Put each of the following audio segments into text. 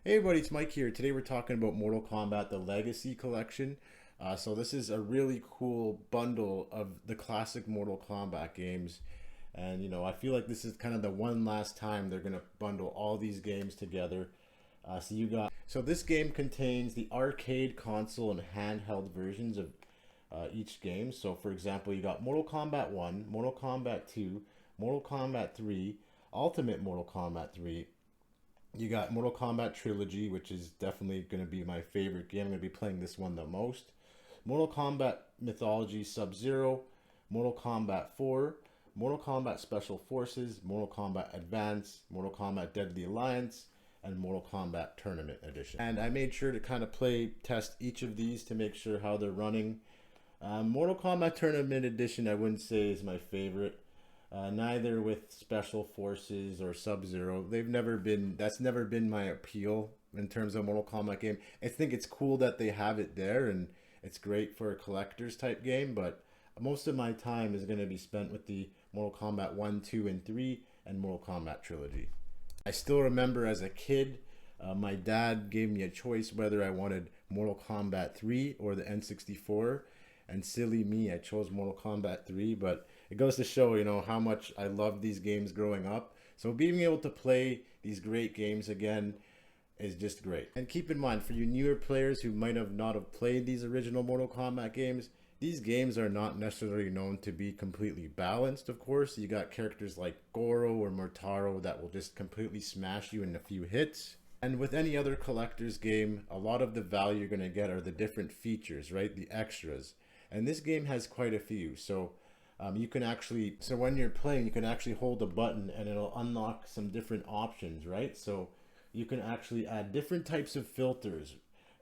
Hey everybody, it's Mike here. Today we're talking about Mortal Kombat the Legacy Collection. So this is a really cool bundle of the classic Mortal Kombat games. And I feel like this is kind of the one last time they're going to bundle all these games together. So this game contains the arcade, console, and handheld versions of each game. So for example, you got Mortal Kombat 1, Mortal Kombat 2, Mortal Kombat 3, Ultimate Mortal Kombat 3, you got Mortal Kombat Trilogy, which is definitely going to be my favorite game. I'm going to be playing this one the most. Mortal Kombat Mythology Sub-Zero, Mortal Kombat 4, Mortal Kombat Special Forces, Mortal Kombat Advance, Mortal Kombat Deadly Alliance, and Mortal Kombat Tournament Edition. And I made sure to kind of play test each of these to make sure how they're running. Mortal Kombat Tournament Edition I wouldn't say is my favorite. Neither with Special Forces or Sub-Zero. That's never been my appeal in terms of Mortal Kombat game. I think it's cool that they have it there and it's great for a collector's type game, but most of my time is going to be spent with the Mortal Kombat 1, 2, and 3 and Mortal Kombat Trilogy. I still remember as a kid, my dad gave me a choice whether I wanted Mortal Kombat 3 or the N64, and silly me, I chose Mortal Kombat 3, but it goes to show, how much I loved these games growing up. So being able to play these great games again is just great. And keep in mind, for you newer players who might have not have played these original Mortal Kombat games, these games are not necessarily known to be completely balanced, of course. You got characters like Goro or Murtaro that will just completely smash you in a few hits. And with any other collector's game, a lot of the value you're going to get are the different features, right? The extras. And this game has quite a few. So when you're playing, you can actually hold a button and it'll unlock some different options, right? So you can actually add different types of filters.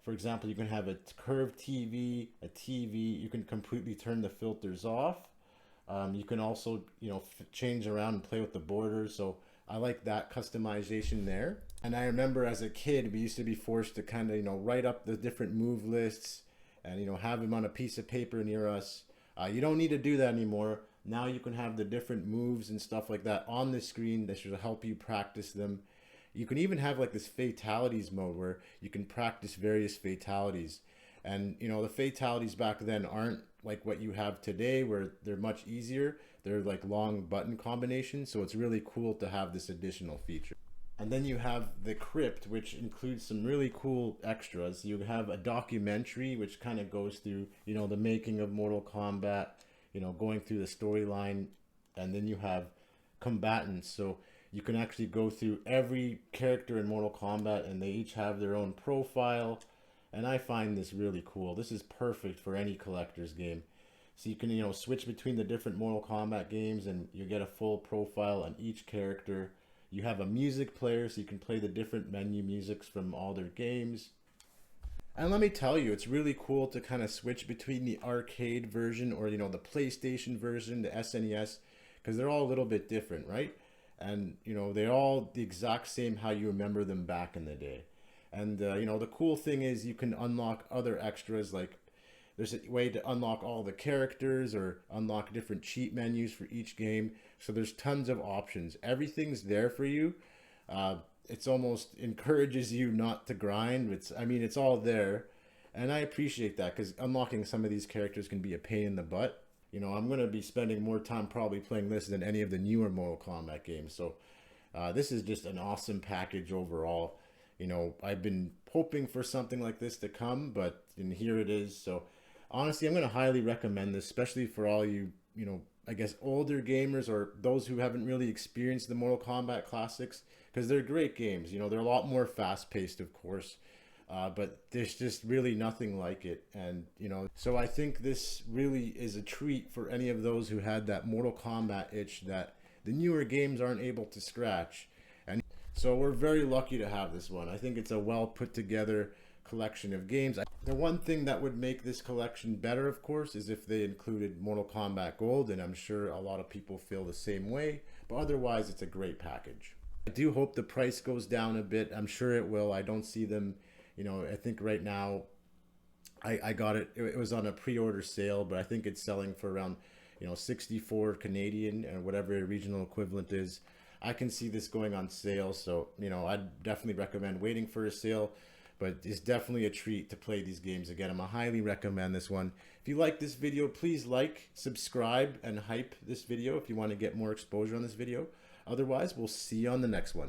For example, you can have a curved TV, a TV. You can completely turn the filters off. You can also, change around and play with the borders. So I like that customization there. And I remember as a kid, we used to be forced to kind of, write up the different move lists and, have them on a piece of paper near us. You don't need to do that anymore. Now you can have the different moves and stuff like that on the screen that should help you practice them. You can even have like this fatalities mode where you can practice various fatalities. And the fatalities back then aren't like what you have today where they're much easier. They're like long button combinations. So it's really cool to have this additional feature. And then you have the crypt, which includes some really cool extras. You have a documentary, which kind of goes through, the making of Mortal Kombat, going through the storyline. And then you have combatants. So you can actually go through every character in Mortal Kombat, and they each have their own profile. And I find this really cool. This is perfect for any collector's game. So you can, switch between the different Mortal Kombat games, and you get a full profile on each character. You have a music player, so you can play the different menu musics from all their games. And let me tell you, it's really cool to kind of switch between the arcade version or, the PlayStation version, the SNES, because they're all a little bit different, right? And, they're all the exact same how you remember them back in the day. And, the cool thing is you can unlock other extras, like there's a way to unlock all the characters or unlock different cheat menus for each game. So there's tons of options. Everything's there for you. It's almost encourages you not to grind. It's all there. And I appreciate that because unlocking some of these characters can be a pain in the butt. I'm going to be spending more time probably playing this than any of the newer Mortal Kombat games. So this is just an awesome package overall. I've been hoping for something like this to come, but here it is. So honestly, I'm going to highly recommend this, especially for all you, I guess older gamers or those who haven't really experienced the Mortal Kombat classics, because they're great games. They're a lot more fast paced, of course, but there's just really nothing like it. And, so I think this really is a treat for any of those who had that Mortal Kombat itch that the newer games aren't able to scratch. And so we're very lucky to have this one. I think it's a well put together collection of games. The one thing that would make this collection better, of course, is if they included Mortal Kombat Gold, and I'm sure a lot of people feel the same way, but otherwise it's a great package. I do hope the price goes down a bit. I'm sure it will. I don't see them, I think right now I got it was on a pre-order sale, but I think it's selling for around 64 Canadian or whatever regional equivalent is. I can see this going on sale. So, you know, I'd definitely recommend waiting for a sale, but it's definitely a treat to play these games again. I'm gonna highly recommend this one. If you like this video, please like, subscribe, and hype this video if you want to get more exposure on this video. Otherwise, we'll see you on the next one.